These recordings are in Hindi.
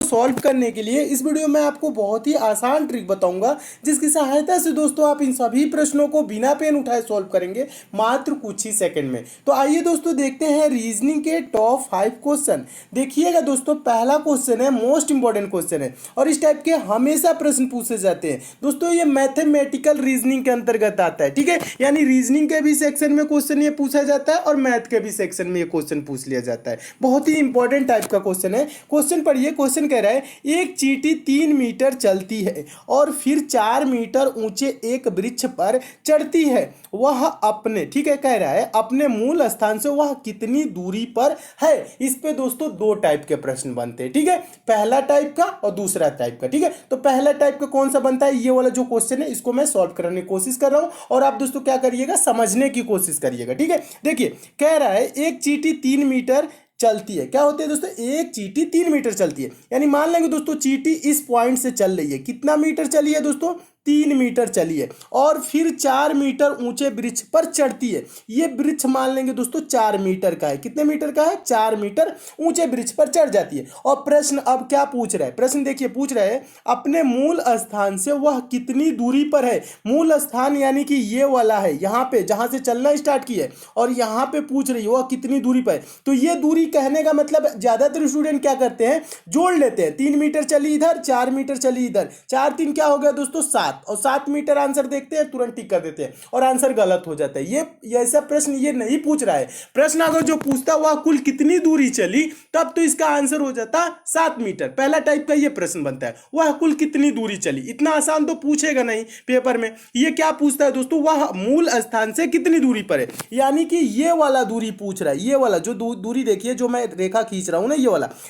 सॉल्व करने के लिए इस वीडियो में आपको बहुत ही आसान ट्रिक बताऊंगा, जिसकी सहायता से दोस्तों आप इन सभी प्रश्नों को बिना पेन उठाए सॉल्व करेंगे मात्र कुछ ही सेकंड में। तो आइए दोस्तों देखते हैं रीजनिंग के टॉप 5 क्वेश्चन। देखिएगा दोस्तों, पहला क्वेश्चन है मोस्ट इंपॉर्टेंट क्वेश्चन है और इस टाइप के हमेशा प्रश्न पूछे जाते हैं दोस्तों। ये मैथमेटिकल रीजनिंग के अंतर्गत आता है, ठीक है। यानी रीजनिंग के भी सेक्शन में क्वेश्चन ये पूछा जाता है और मैथ के भी सेक्शन में ये क्वेश्चन पूछ लिया जाता है। बहुत ही इंपॉर्टेंट टाइप का क्वेश्चन है। क्वेश्चन पढ़िए। क्वेश्चन कह रहा है एक चींटी 3 मीटर चलती है और फिर 4 मीटर ऊंचे एक वृक्ष पर चढ़ती है। वह अपने, ठीक है, कह रहा है अपने मूल स्थान से वह कितनी दूरी पर है। इस पे दोस्तों दो टाइप के प्रश्न बनते हैं, ठीक है। पहला टाइप का और दूसरा टाइप का, ठीक है। तो पहला टाइप का कौन सा बनता है, ये वाला जो क्वेश्चन है इसको मैं सॉल्व करने की कोशिश कर रहा हूं और आप दोस्तों क्या करिएगा, समझने की कोशिश करिएगा, ठीक है। देखिए कह रहा है एक चींटी 3 मीटर चलती है। क्या होते हैं दोस्तों, एक चींटी 3 मीटर चलती है। यानी मान लेंगे दोस्तों चींटी इस पॉइंट से चल रही है। कितना मीटर चली है दोस्तों, 3 मीटर चली है और फिर 4 मीटर ऊंचे वृक्ष पर चढ़ती है। ये वृक्ष मान लेंगे दोस्तों 4 मीटर का है। कितने मीटर का है, 4 मीटर ऊंचे वृक्ष पर चढ़ जाती है। और प्रश्न अब क्या पूछ रहा है, प्रश्न देखिए पूछ रहा है अपने मूल स्थान से वह कितनी दूरी पर है। मूल स्थान यानी कि ये वाला है, यहाँ पे जहां से चलना स्टार्ट की है और यहाँ पे पूछ रही है वह कितनी दूरी पर है। तो ये दूरी कहने का मतलब ज्यादातर स्टूडेंट क्या करते हैं, जोड़ लेते हैं। 3 मीटर चली इधर, 4 मीटर चली इधर, 4 3 क्या हो गया दोस्तों 7 और 7 मीटर आंसर देखते हैं, तुरंत टिक कर देते हैं और आंसर गलत हो जाता है। ये ऐसा प्रश्न ये नहीं पूछ रहा है। प्रश्न अगर जो पूछता वह कुल कितनी दूरी चली, तब तो इसका आंसर हो जाता 7 मीटर। पहला टाइप का ये प्रश्न बनता है, वह कुल कितनी दूरी चली। इतना आसान तो पूछेगा नहीं पेपर में। ये क्या पूछता है दोस्तों, वह मूल स्थान से कितनी दूरी पर है। यानी कि ये वाला दूरी पूछ रहा है। ये वाला जो दूरी देखिए, जो मैं रेखा खींच रहा हूं ना,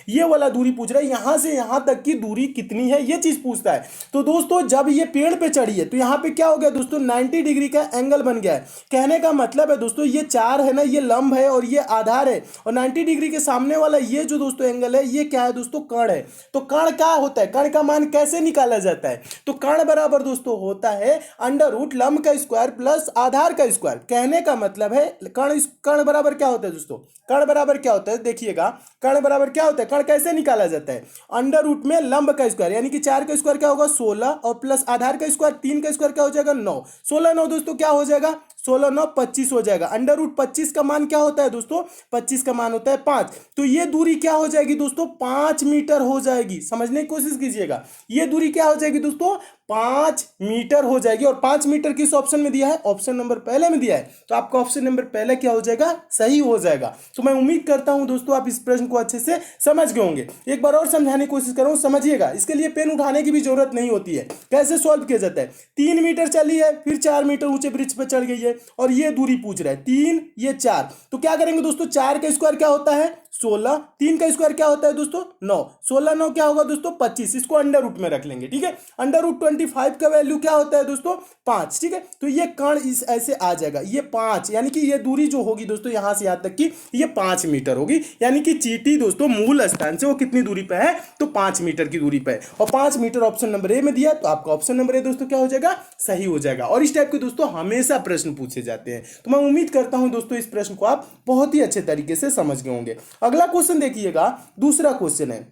ये वाला दूरी पूछ रहा है। यहां से यहां तक की दूरी कितनी है, ये चीज पूछता है। तो दोस्तों जब ये पेड़ पे चढ़ी है तो यहाँ पे क्या हो गया दोस्तों, 90 डिग्री का एंगल बन गया है। कहने का मतलब है दोस्तों ये 4 है ना, ये लंब है और ये आधार है और 90 डिग्री के सामने वाला ये जो दोस्तों एंगल है, ये क्या है दोस्तों, कर्ण है। तो कर्ण क्या होता है, कर्ण का मान कैसे निकाला जाता है, तो कर्ण बराबर दोस्तों होता है अंडर रूट लंब का स्क्वायर प्लस आधार का स्क्वायर। कहने का मतलब है कर्ण बराबर क्या होता है दोस्तों, कर्ण बराबर क्या होता है, देखिएगा कर्ण बराबर क्या होता है, कर्ण कैसे निकाला जाता है, अंडर रूट में लंब का स्क्वायर यानी कि 4 का स्क्वायर क्या होगा 16 और प्लस आधार का स्क्वायर 3 का स्क्वायर क्या हो जाएगा 9। 16 9 दोस्तों क्या हो जाएगा, 16 9 25 हो जाएगा। अंडर रूट 25 का मान क्या होता है दोस्तों, 25 का मान होता है 5। तो ये दूरी क्या हो जाएगी दोस्तों, 5 मीटर हो जाएगी। समझने की कोशिश कीजिएगा, ये दूरी क्या हो जाएगी दोस्तों, 5 मीटर हो जाएगी। और 5 मीटर किस ऑप्शन में दिया है, ऑप्शन नंबर पहले में दिया है। तो आपका ऑप्शन नंबर पहले क्या हो जाएगा, सही हो जाएगा। तो मैं उम्मीद करता हूं दोस्तों आप इस प्रश्न को अच्छे से समझ गए होंगे। एक बार और समझाने की कोशिश कर रहा हूं, समझिएगा। इसके लिए पेन उठाने की भी जरूरत नहीं होती है। कैसे सॉल्व किया जाता है, 3 मीटर चली है, फिर 4 मीटर ऊंचे वृक्ष पर चढ़ गई है और ये दूरी पूछ रहा है 3 ये 4। तो क्या करेंगे दोस्तों, 4 का स्क्वायर क्या होता है 16, 3 का स्क्वायर क्या होता है दोस्तों 9, 16 9 क्या होगा दोस्तों 25। इसको अंडर रूट में रख लेंगे, ठीक है। अंडर रूट 25 का वैल्यू क्या होता है दोस्तों 5, ठीक है। तो ये कर्ण इस ऐसे आ जाएगा, ये 5 यानी कि ये दूरी जो होगी दोस्तों यहां से यहां तक की ये 5 मीटर होगी। यानी कि चींटी दोस्तों मूल स्थान से वो कितनी दूरी पे है, तो 5 मीटर की दूरी पे है और 5 मीटर ऑप्शन नंबर ए में दिया। तो आपका ऑप्शन नंबर ए दोस्तों क्या हो जाएगा, सही हो जाएगा। और इस टाइप के दोस्तों हमेशा प्रश्न पूछे जाते हैं। तो मैं उम्मीद करता हूं दोस्तों इस प्रश्न को आप बहुत ही अच्छे तरीके से समझ गए होंगे। अगला क्वेश्चन देखिएगा, दूसरा क्वेश्चन है।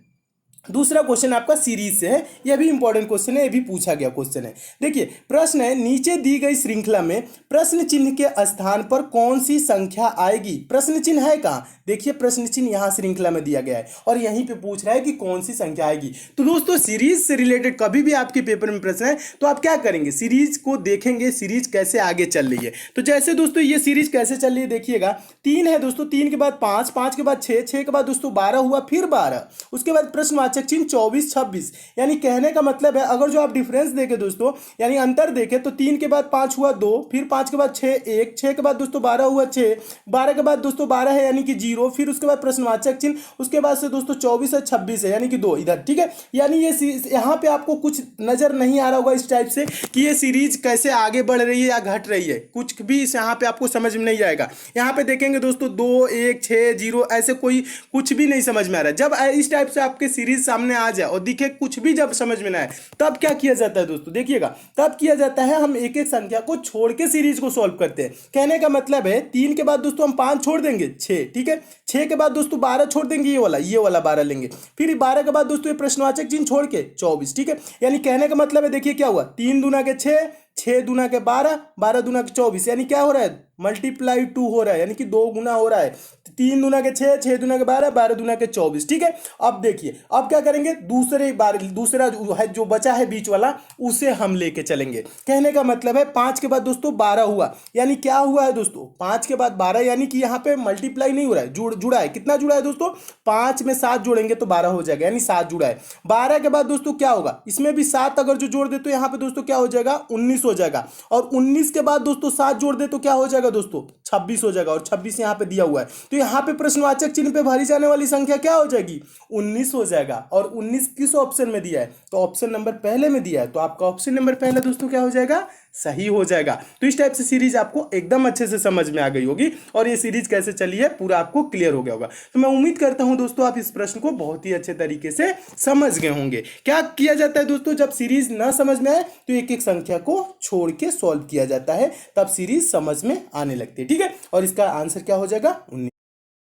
दूसरा क्वेश्चन आपका सीरीज से है, यह भी इंपॉर्टेंट क्वेश्चन है, यह भी पूछा गया क्वेश्चन है। देखिए प्रश्न है नीचे दी गई श्रृंखला में प्रश्न चिन्ह के स्थान पर कौन सी संख्या आएगी। प्रश्न चिन्ह है कहां, देखिए प्रश्न चिन्ह यहां श्रृंखला में दिया गया है और यहीं पे पूछ रहा है कि कौन सी संख्या आएगी। तो दोस्तों सीरीज से रिलेटेड कभी भी आपके पेपर में प्रश्न है तो आप क्या करेंगे, सीरीज को देखेंगे, सीरीज कैसे आगे चल रही है। तो जैसे दोस्तों ये सीरीज कैसे चल रही है, देखिएगा 3 है दोस्तों, 3 के बाद 5, 5 के बाद 6, 6 के बाद दोस्तों 12 हुआ, फिर 12, उसके बाद प्रश्न चिन्ह 24 26। यानी कहने का मतलब है अगर जो आप डिफरेंस देखें दोस्तों, यानी अंतर देखें तो 3 के बाद 5 हुआ 2, फिर 5 के बाद 6 1, 6 के बाद दोस्तों 12 हुआ 6, 12 के बाद दोस्तों 12 है यानी कि 0, फिर उसके बाद प्रश्नवाचक चिन्ह, उसके बाद से दोस्तों 24 है 26 है यानी कि 2 इधर, ठीक है। यानी ये यहाँ पे आपको कुछ नजर नहीं आ रहा होगा इस टाइप से कि ये सीरीज कैसे आगे बढ़ रही है या घट रही है, कुछ भी इस यहाँ पे आपको समझ में नहीं आएगा। यहाँ पे देखेंगे दोस्तों 2 1 6 0 ऐसे कोई कुछ भी नहीं समझ में आ रहा है। जब इस टाइप से आपके सीरीज सामने आ जाए और दिखे कुछ भी जब समझ में ना आए, तब क्या किया जाता है दोस्तों, देखिएगा तब किया जाता है हम एक एक संख्या को छोड़ के सीरीज को सॉल्व करते हैं। कहने का मतलब है 3 के बाद दोस्तों हम 5 छोड़ देंगे 6, ठीक है, 6 के बाद दोस्तों 12 छोड़ देंगे, ये वाला 12 लेंगे, फिर 12 के बाद दोस्तों ये प्रश्नवाचक चिन्ह छोड़ के 24, ठीक है। यानी कहने का मतलब है, देखिए क्या हुआ, 3 दूना के 6, 6 दूना के 12, 12 दूना के 24, यानी क्या हो रहा है, मल्टीप्लाई 2 हो रहा है, यानी कि 2 गुना हो रहा है। 3 दूना के 6, 6 दूना के 12, 12 दूना के 24, ठीक है। अब देखिए अब क्या करेंगे, दूसरा जो बचा है बीच वाला, उसे हम लेके चलेंगे। कहने का मतलब है 5 के बाद दोस्तों 12 हुआ, यानी क्या हुआ है दोस्तों, 5 के बाद 12, यानी कि यहाँ पे मल्टीप्लाई नहीं हो रहा है, जुड़ा है। कितना जुड़ा है दोस्तों, 5 में 7 जोड़ेंगे तो 12 हो जाएगा, यानी 7 जुड़ा है। 12 के बाद दोस्तों क्या होगा, इसमें भी 7 अगर जो जोड़ दे तो यहाँ पे दोस्तों क्या हो जाएगा, 19 हो जाएगा। और 19 के बाद दोस्तों 7 जोड़ दे तो क्या हो जाएगा दोस्तों, 26 हो जाएगा। और 26 यहाँ पे दिया हुआ है, तो यहाँ पे प्रश्नवाचक चिन्ह पे भरी जाने वाली संख्या क्या हो जाएगी, 19 हो जाएगा। और 19 किस ऑप्शन में दिया है, तो ऑप्शन नंबर पहले में दिया है, तो आपका ऑप्शन नंबर पहले दोस्तों क्या हो जाएगा, सही हो जाएगा। तो इस टाइप से सीरीज आपको एकदम अच्छे से समझ में आ गई होगी, और ये सीरीज कैसे चली है पूरा आपको क्लियर हो गया होगा। तो मैं उम्मीद करता हूं दोस्तों आप इस प्रश्न को बहुत ही अच्छे तरीके से समझ गए होंगे। क्या किया जाता है दोस्तों, जब सीरीज ना समझ में आए तो एक एक संख्या को छोड़ के सॉल्व किया जाता है, तब सीरीज समझ में आने लगती है, ठीक है। और इसका आंसर क्या हो जाएगा, 19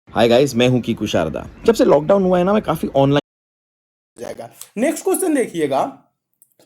हाय गाइस, मैं हूं कीकू शारदा। जब से लॉकडाउन हुआ है ना, मैं काफी ऑनलाइन जाएगा। नेक्स्ट क्वेश्चन देखिएगा,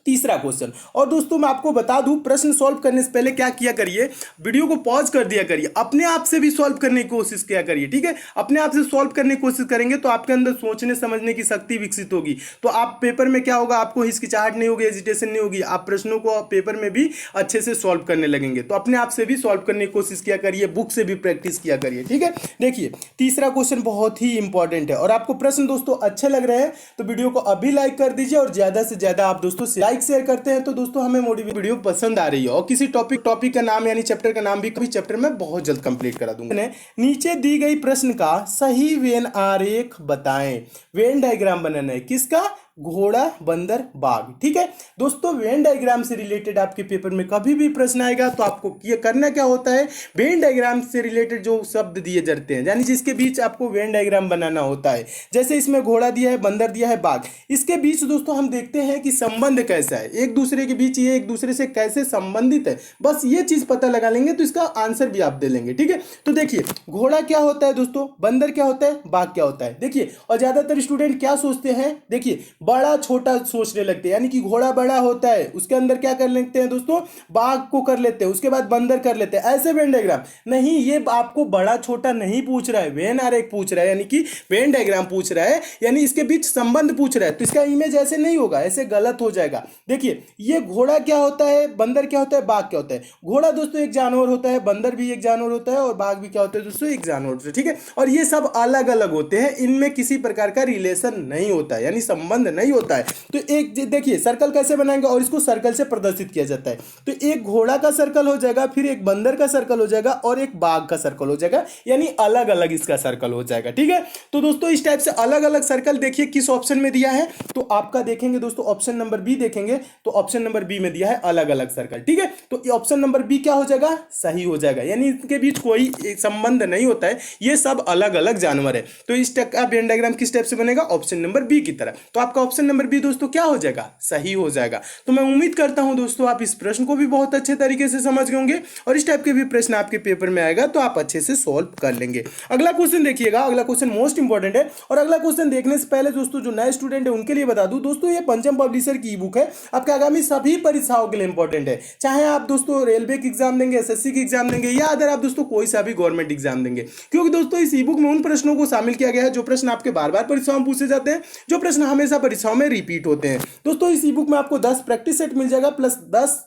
तीसरा क्वेश्चन। और दोस्तों मैं आपको बता दूं, प्रश्न सॉल्व करने से पहले क्या किया करिए, वीडियो को पॉज कर दिया करिए, अपने आप से भी सॉल्व करने की कोशिश किया करिए, ठीक है। अपने आप से सॉल्व करने की कोशिश करेंगे तो आपके अंदर सोचने समझने की शक्ति विकसित होगी, तो आप पेपर में क्या होगा, आपको हिचकिचाहट नहीं होगी, हेजिटेशन नहीं होगी, आप प्रश्नों को पेपर में भी अच्छे से सॉल्व करने लगेंगे। तो अपने आप से भी सॉल्व करने की कोशिश किया करिए, बुक से भी प्रैक्टिस किया करिए, ठीक है। देखिए तीसरा क्वेश्चन बहुत ही इंपॉर्टेंट है, और आपको प्रश्न दोस्तों अच्छे लग रहे हैं तो वीडियो को अभी लाइक कर दीजिए, और ज्यादा से ज्यादा आप दोस्तों लाइक शेयर करते हैं तो दोस्तों हमें मोटिवेट वीडियो पसंद आ रही है। और किसी टॉपिक का नाम यानी चैप्टर का नाम भी कभी चैप्टर में बहुत जल्द कंप्लीट करा दूंगा। नीचे दी गई प्रश्न का सही वेन आरेख बताएं। वेन डायग्राम बनाना है किसका, घोड़ा बंदर बाघ, ठीक है दोस्तों। वेन डायग्राम से रिलेटेड आपके पेपर में कभी भी प्रश्न आएगा तो आपको ये करना क्या होता है, वेन डायग्राम से रिलेटेड जो शब्द दिए जाते हैं, यानी जिसके बीच आपको वेन डायग्राम बनाना होता है, जैसे इसमें घोड़ा दिया है, बंदर दिया है, बाघ, इसके बीच दोस्तों हम देखते हैं कि संबंध कैसा है, एक दूसरे के बीच ये एक दूसरे से कैसे संबंधित है, बस ये चीज पता लगा लेंगे तो इसका आंसर भी आप दे लेंगे, ठीक है। तो देखिए घोड़ा क्या होता है दोस्तों, बंदर क्या होता है, बाघ क्या होता है। देखिए और ज्यादातर स्टूडेंट क्या सोचते हैं, देखिए बड़ा छोटा सोचने लगते हैं, यानी कि घोड़ा बड़ा होता है उसके अंदर क्या कर लेते हैं दोस्तों, बाघ को कर लेते हैं, उसके बाद बंदर कर लेते हैं, ऐसे वेन डायग्राम नहीं, ये आपको बड़ा छोटा नहीं पूछ रहा है, वेन आरेख पूछ रहा है, यानी कि वेन डायग्राम पूछ रहा है, यानी इसके बीच संबंध पूछ रहा है, तो इसका इमेज ऐसे नहीं होगा, ऐसे गलत हो जाएगा। देखिए ये घोड़ा क्या होता है, बंदर क्या होता है, बाघ क्या होता है। घोड़ा दोस्तों एक जानवर होता है, बंदर भी एक जानवर होता है, और बाघ भी क्या होता है दोस्तों, एक जानवर होता है, ठीक है। और ये सब अलग अलग होते हैं, इनमें किसी प्रकार का रिलेशन नहीं होता है, यानी संबंध नहीं होता है। तो एक देखिए सर्कल कैसे बनाएंगे, और इसको सर्कल से प्रदर्शित किया जाता है, तो एक घोड़ा का सर्कल हो जाएगा, फिर एक बंदर का सर्कल हो जाएगा, और एक बाघ का सर्कल हो जाएगा, यानी अलग अलग इसका सर्कल हो जाएगा, ठीक है। तो दोस्तों इस टाइप से अलग अलग सर्कल देखिए किस ऑप्शन में दिया है, तो आपका देखेंगे दोस्तों ऑप्शन नंबर बी देखेंगे, तो ऑप्शन नंबर बी में दिया है अलग अलग सर्कल, ठीक है। तो ऑप्शन नंबर बी क्या हो जाएगा, सही हो जाएगा, यानी इनके बीच कोई संबंध नहीं होता है, ये सब अलग अलग जानवर है। तो इस टाइप का वेन डायग्राम किस टाइप से बनेगा, ऑप्शन नंबर बी की तरह। तो आपका ऑप्शन नंबर बी दोस्तों क्या हो जाएगा, सही हो जाएगा। तो मैं उम्मीद करता हूं दोस्तों आप इस प्रश्न को भी बहुत अच्छे तरीके से समझ गए होंगे, और इस टाइप के भी प्रश्न आपके पेपर में आएगा तो आप अच्छे से सॉल्व कर लेंगे। अगला क्वेश्चन देखिएगा, अगला क्वेश्चन मोस्ट इंपॉर्टेंट है, और अगला क्वेश्चन देखने से पहले दोस्तों जो नए स्टूडेंट है उनके लिए बता दूं दोस्तों, ये पंचम पब्लिशर की ई बुक है, आपके आगामी सभी परीक्षाओं के लिए इंपॉर्टेंट है, चाहे आप दोस्तों रेलवे की एग्जाम देंगे, एसएससी की एग्जाम देंगे, या अगर आप दोस्तों कोई सा भी गवर्नमेंट एग्जाम देंगे, क्योंकि दोस्तों इस ई बुक में उन प्रश्नों को शामिल किया गया है जो प्रश्न आपके बार बार परीक्षाओं में पूछे जाते हैं, जो प्रश्न हमेशा परीक्षाओं में रिपीट होते हैं। दोस्तों इस ई बुक में आपको 10 प्रैक्टिस सेट मिल जाएगा, प्लस 10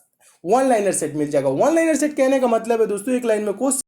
वन लाइनर सेट मिल जाएगा। वन लाइनर सेट कहने का मतलब है दोस्तों एक लाइन में क्वेश्चन